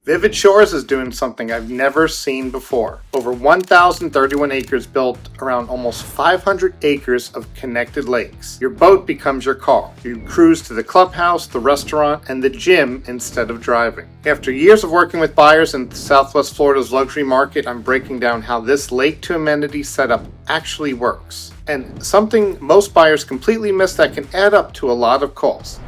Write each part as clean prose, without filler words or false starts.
Vivid Shores is doing something I've never seen before. Over 1,031 acres built around almost 500 acres of connected lakes. Your boat becomes your car. You cruise to the clubhouse, the restaurant, and the gym instead of driving. After years of working with buyers in Southwest Florida's luxury market, I'm breaking down how this lake-to-amenity setup actually works. And something most buyers completely miss that can add up to a lot of costs.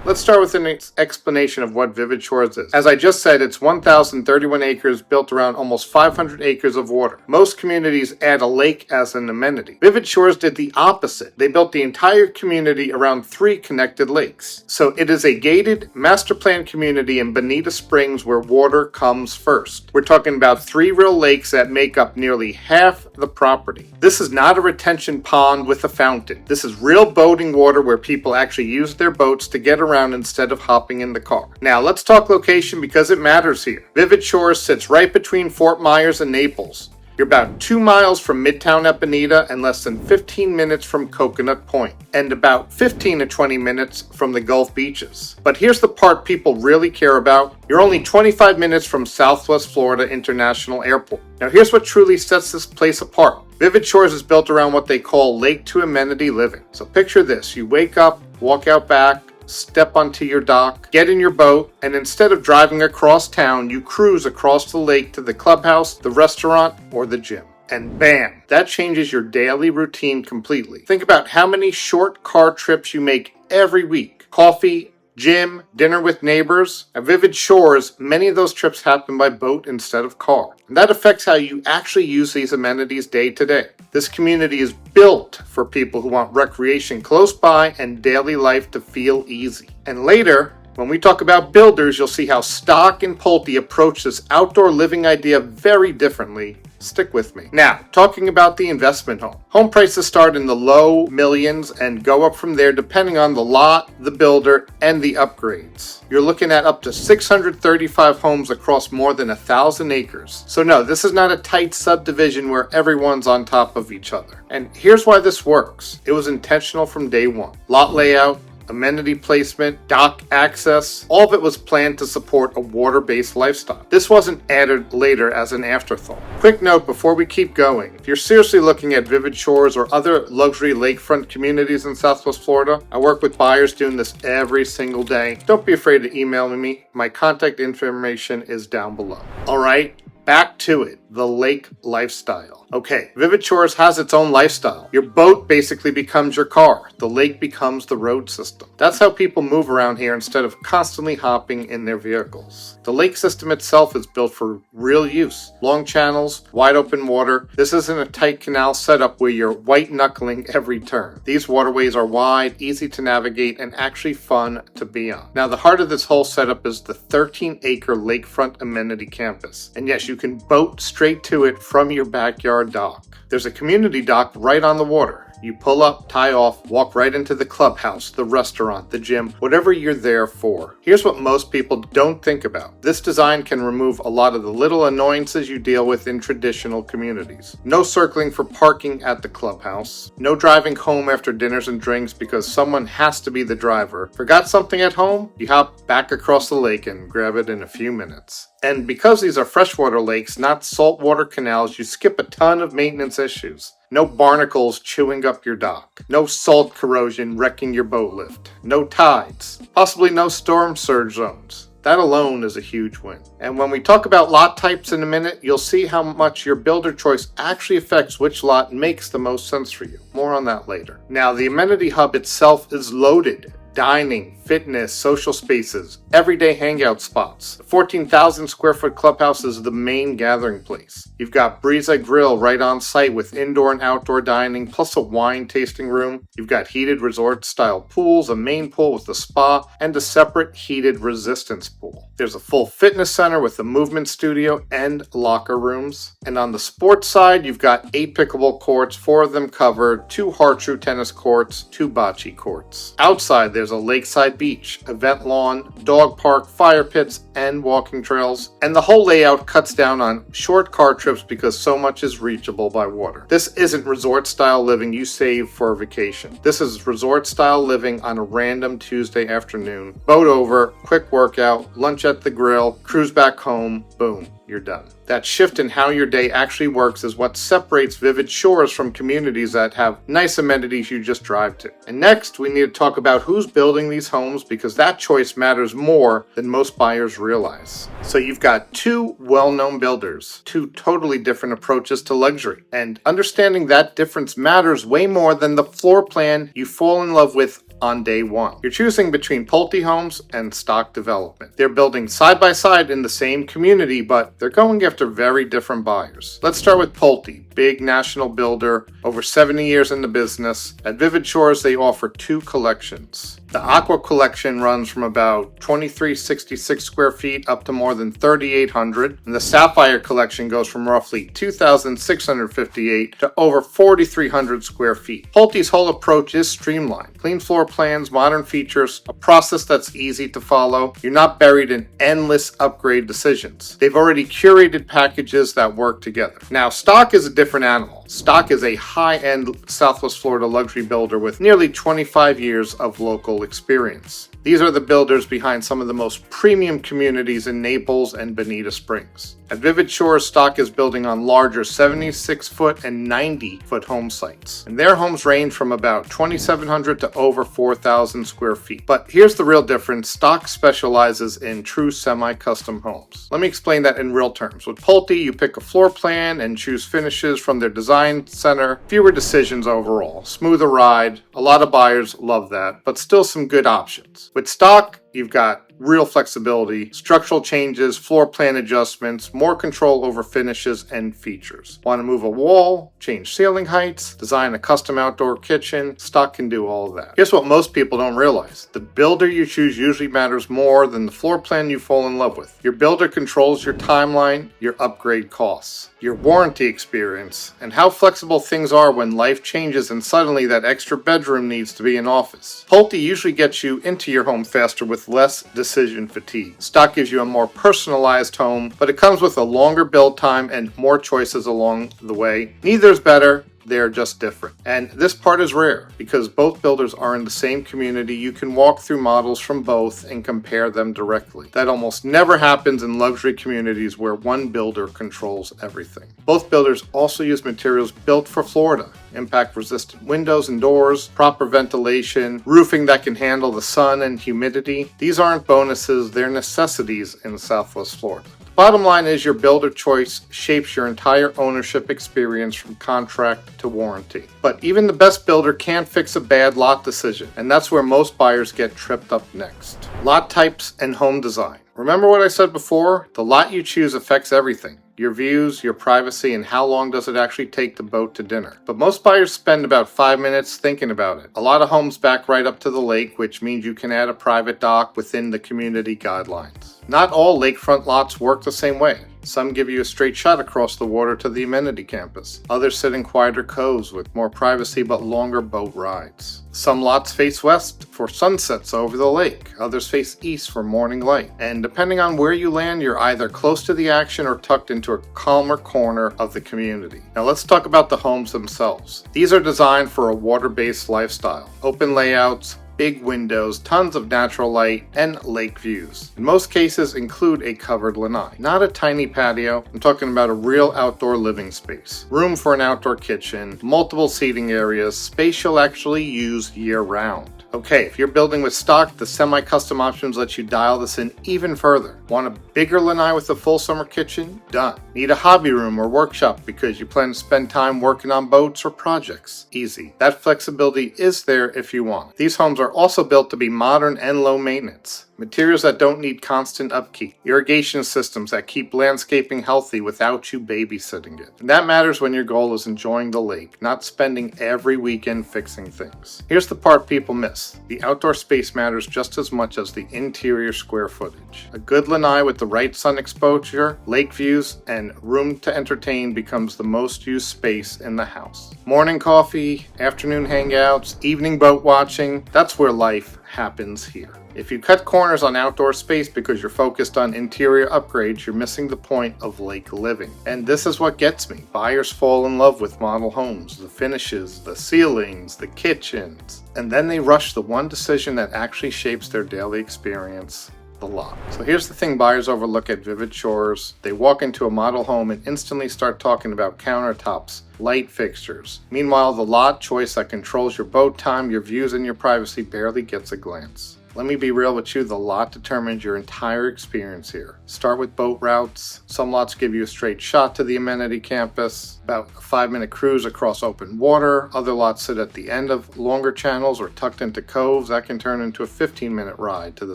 Let's start with an explanation of what Vivid Shores is. As I just said, it's 1,031 acres built around almost 500 acres of water. Most communities add a lake as an amenity. Vivid Shores did the opposite. They built the entire community around 3 connected lakes. So it is a gated, master plan community in Bonita Springs where water comes first. We're talking about 3 real lakes that make up nearly half the property. This is not a retention pond with a fountain. This is real boating water where people actually use their boats to get around instead of hopping in the car. Now let's talk location because it matters here. Vivid Shores sits right between Fort Myers and Naples. You're about 2 miles from Midtown at Bonita and less than 15 minutes from Coconut Point, and about 15 to 20 minutes from the Gulf beaches. But here's the part people really care about. You're only 25 minutes from Southwest Florida International Airport. Now here's what truly sets this place apart. Vivid Shores is built around what they call lake-to-amenity living. So picture this. You wake up, walk out back, step onto your dock, get in your boat, and instead of driving across town, you cruise across the lake to the clubhouse, the restaurant, or the gym. And bam, that changes your daily routine completely. Think about how many short car trips you make every week. Coffee, gym, dinner with neighbors. At Vivid Shores, many of those trips happen by boat instead of car. And that affects how you actually use these amenities day to day. This community is built for people who want recreation close by and daily life to feel easy. And later, when we talk about builders, you'll see how Stock and Pulte approach this outdoor living idea very differently. Stick with me. Now, talking about the investment home. Home prices start in the low millions and go up from there depending on the lot, the builder, and the upgrades. You're looking at up to 635 homes across more than 1,000 acres. So no, this is not a tight subdivision where everyone's on top of each other. And here's why this works. It was intentional from day one. Lot layout, amenity placement, dock access, all of it was planned to support a water-based lifestyle. This wasn't added later as an afterthought. Quick note before we keep going, if you're seriously looking at Vivid Shores or other luxury lakefront communities in Southwest Florida, I work with buyers doing this every single day. Don't be afraid to email me. My contact information is down below. All right, back to it. The lake lifestyle. Okay, Vivid Shores has its own lifestyle. Your boat basically becomes your car. The lake becomes the road system. That's how people move around here instead of constantly hopping in their vehicles. The lake system itself is built for real use. Long channels, wide open water. This isn't a tight canal setup where you're white knuckling every turn. These waterways are wide, easy to navigate, and actually fun to be on. Now the heart of this whole setup is the 13-acre lakefront amenity campus. And yes, you can boat straight to it from your backyard dock. There's a community dock right on the water. You pull up, tie off, walk right into the clubhouse, the restaurant, the gym, whatever you're there for. Here's what most people don't think about. This design can remove a lot of the little annoyances you deal with in traditional communities. No circling for parking at the clubhouse. No driving home after dinners and drinks because someone has to be the driver. Forgot something at home? You hop back across the lake and grab it in a few minutes. And because these are freshwater lakes, not saltwater canals, you skip a ton of maintenance issues. No barnacles chewing up your dock. No salt corrosion wrecking your boat lift. No tides. Possibly no storm surge zones. That alone is a huge win. And when we talk about lot types in a minute, you'll see how much your builder choice actually affects which lot makes the most sense for you. More on that later. Now, the amenity hub itself is loaded. Dining, fitness, social spaces, everyday hangout spots. The 14,000 square foot clubhouse is the main gathering place. You've got Breeza Grill right on site with indoor and outdoor dining, plus a wine tasting room. You've got heated resort style pools, a main pool with a spa, and a separate heated resistance pool. There's a full fitness center with a movement studio and locker rooms. And on the sports side, you've got 8 pickleball courts, 4 of them covered, 2 horseshoe tennis courts, 2 bocce courts. Outside, there's There's a lakeside beach, event lawn, dog park, fire pits, and walking trails. And the whole layout cuts down on short car trips because so much is reachable by water. This isn't resort-style living you save for a vacation. This is resort-style living on a random Tuesday afternoon. Boat over, quick workout, lunch at the grill, cruise back home, boom, you're done. That shift in how your day actually works is what separates Vivid Shores from communities that have nice amenities you just drive to. And next, we need to talk about who's building these homes because that choice matters more than most buyers realize. So you've got two well-known builders, two totally different approaches to luxury. And understanding that difference matters way more than the floor plan you fall in love with on day one. You're choosing between Pulte Homes and Stock Development. They're building side by side in the same community, but they're going after very different buyers. Let's start with Pulte, big national builder, over 70 years in the business. At Vivid Shores, they offer two collections. The Aqua collection runs from about 2,366 square feet up to more than 3,800, and the Sapphire collection goes from roughly 2,658 to over 4,300 square feet. Pulte's whole approach is streamlined. Clean floor plans, modern features, a process that's easy to follow. You're not buried in endless upgrade decisions. They've already curated packages that work together. Now, Stock is a different animal. Stock is a high-end Southwest Florida luxury builder with nearly 25 years of local experience. These are the builders behind some of the most premium communities in Naples and Bonita Springs. At Vivid Shores, Stock is building on larger 76-foot and 90-foot home sites. And their homes range from about 2,700 to over 4,000 square feet. But here's the real difference. Stock specializes in true semi-custom homes. Let me explain that in real terms. With Pulte, you pick a floor plan and choose finishes from their design center. Fewer decisions overall. Smoother ride. A lot of buyers love that, but still some good options. With Stock, you've got real flexibility, structural changes, floor plan adjustments, more control over finishes and features. Want to move a wall, change ceiling heights, design a custom outdoor kitchen? Stock can do all of that. Here's what most people don't realize. The builder you choose usually matters more than the floor plan you fall in love with. Your builder controls your timeline, your upgrade costs, your warranty experience, and how flexible things are when life changes and suddenly that extra bedroom needs to be an office. Pulte usually gets you into your home faster with less decision fatigue. Stock gives you a more personalized home, but it comes with a longer build time and more choices along the way. Neither is better. They're just different. And this part is rare because both builders are in the same community. You can walk through models from both and compare them directly. That almost never happens in luxury communities where one builder controls everything. Both builders also use materials built for Florida. Impact-resistant windows and doors, proper ventilation, roofing that can handle the sun and humidity. These aren't bonuses, they're necessities in Southwest Florida. Bottom line is your builder choice shapes your entire ownership experience from contract to warranty. But even the best builder can't fix a bad lot decision, and that's where most buyers get tripped up next. Lot types and home design. Remember what I said before? The lot you choose affects everything. Your views, your privacy, and how long does it actually take to boat to dinner. But most buyers spend about 5 minutes thinking about it. A lot of homes back right up to the lake, which means you can add a private dock within the community guidelines. Not all lakefront lots work the same way. Some give you a straight shot across the water to the amenity campus. Others sit in quieter coves with more privacy but longer boat rides. Some lots face west for sunsets over the lake. Others face east for morning light. And depending on where you land, you're either close to the action or tucked into a calmer corner of the community. Now let's talk about the homes themselves. These are designed for a water-based lifestyle. Open layouts, big windows, tons of natural light, and lake views. In most cases include a covered lanai. Not a tiny patio, I'm talking about a real outdoor living space. Room for an outdoor kitchen, multiple seating areas, space you'll actually use year-round. Okay, if you're building with Stock, the semi-custom options let you dial this in even further. Want a bigger lanai with a full summer kitchen? Done. Need a hobby room or workshop because you plan to spend time working on boats or projects? Easy. That flexibility is there if you want. These homes are also built to be modern and low maintenance. Materials that don't need constant upkeep. Irrigation systems that keep landscaping healthy without you babysitting it. And that matters when your goal is enjoying the lake, not spending every weekend fixing things. Here's the part people miss. The outdoor space matters just as much as the interior square footage. A good lanai with the right sun exposure, lake views, and room to entertain becomes the most used space in the house. Morning coffee, afternoon hangouts, evening boat watching, that's where life happens here. If you cut corners on outdoor space because you're focused on interior upgrades, you're missing the point of lake living. And this is what gets me. Buyers fall in love with model homes, the finishes, the ceilings, the kitchens, and then they rush the one decision that actually shapes their daily experience: the lot. So here's the thing buyers overlook at Vivid Shores. They walk into a model home and instantly start talking about countertops, light fixtures. Meanwhile, the lot choice that controls your boat time, your views, and your privacy barely gets a glance. Let me be real with you, the lot determines your entire experience here. Start with boat routes. Some lots give you a straight shot to the amenity campus, about a 5-minute cruise across open water. Other lots sit at the end of longer channels or tucked into coves that can turn into a 15-minute ride to the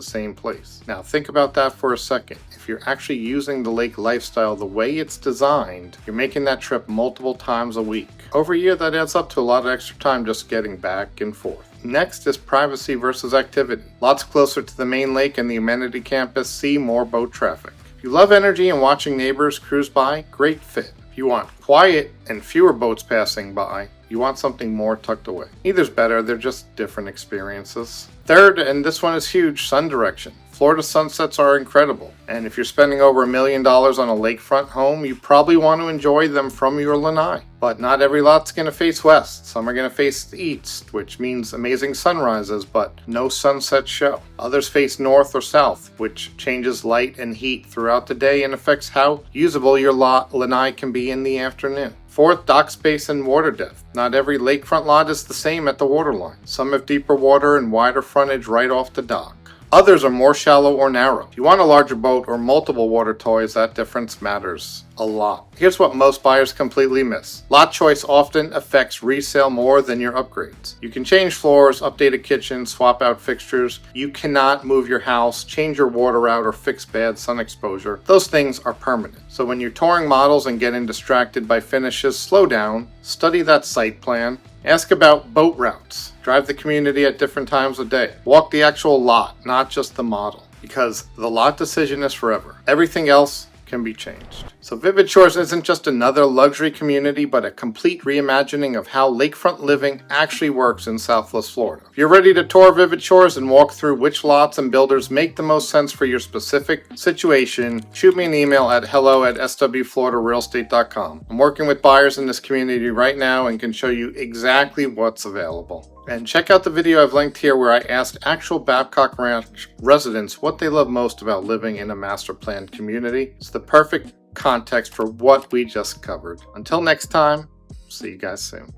same place. Now think about that for a second. If you're actually using the lake lifestyle the way it's designed, you're making that trip multiple times a week. Over a year, that adds up to a lot of extra time just getting back and forth. Next is privacy versus activity. Lots closer to the main lake and the amenity campus see more boat traffic. If you love energy and watching neighbors cruise by, great fit. If you want quiet and fewer boats passing by, you want something more tucked away. Either's better, they're just different experiences. Third, and this one is huge, sun direction. Florida sunsets are incredible, and if you're spending over $1 million on a lakefront home, you probably want to enjoy them from your lanai. But not every lot's going to face west. Some are going to face east, which means amazing sunrises, but no sunset show. Others face north or south, which changes light and heat throughout the day and affects how usable your lanai can be in the afternoon. Fourth, dock space and water depth. Not every lakefront lot is the same at the waterline. Some have deeper water and wider frontage right off the dock. Others are more shallow or narrow. If you want a larger boat or multiple water toys, that difference matters a lot. Here's what most buyers completely miss. Lot choice often affects resale more than your upgrades. You can change floors, update a kitchen, swap out fixtures. You cannot move your house, change your water route, or fix bad sun exposure. Those things are permanent. So when you're touring models and getting distracted by finishes, slow down, study that site plan, ask about boat routes, drive the community at different times of day, walk the actual lot, not just the model, because the lot decision is forever. Everything else can be changed. So Vivid Shores isn't just another luxury community, but a complete reimagining of how lakefront living actually works in Southwest Florida. If you're ready to tour Vivid Shores and walk through which lots and builders make the most sense for your specific situation, shoot me an email at hello@swfloridarealestate.com. I'm working with buyers in this community right now and can show you exactly what's available. And check out the video I've linked here where I asked actual Babcock Ranch residents what they love most about living in a master planned community. It's the perfect context for what we just covered. Until next time, see you guys soon.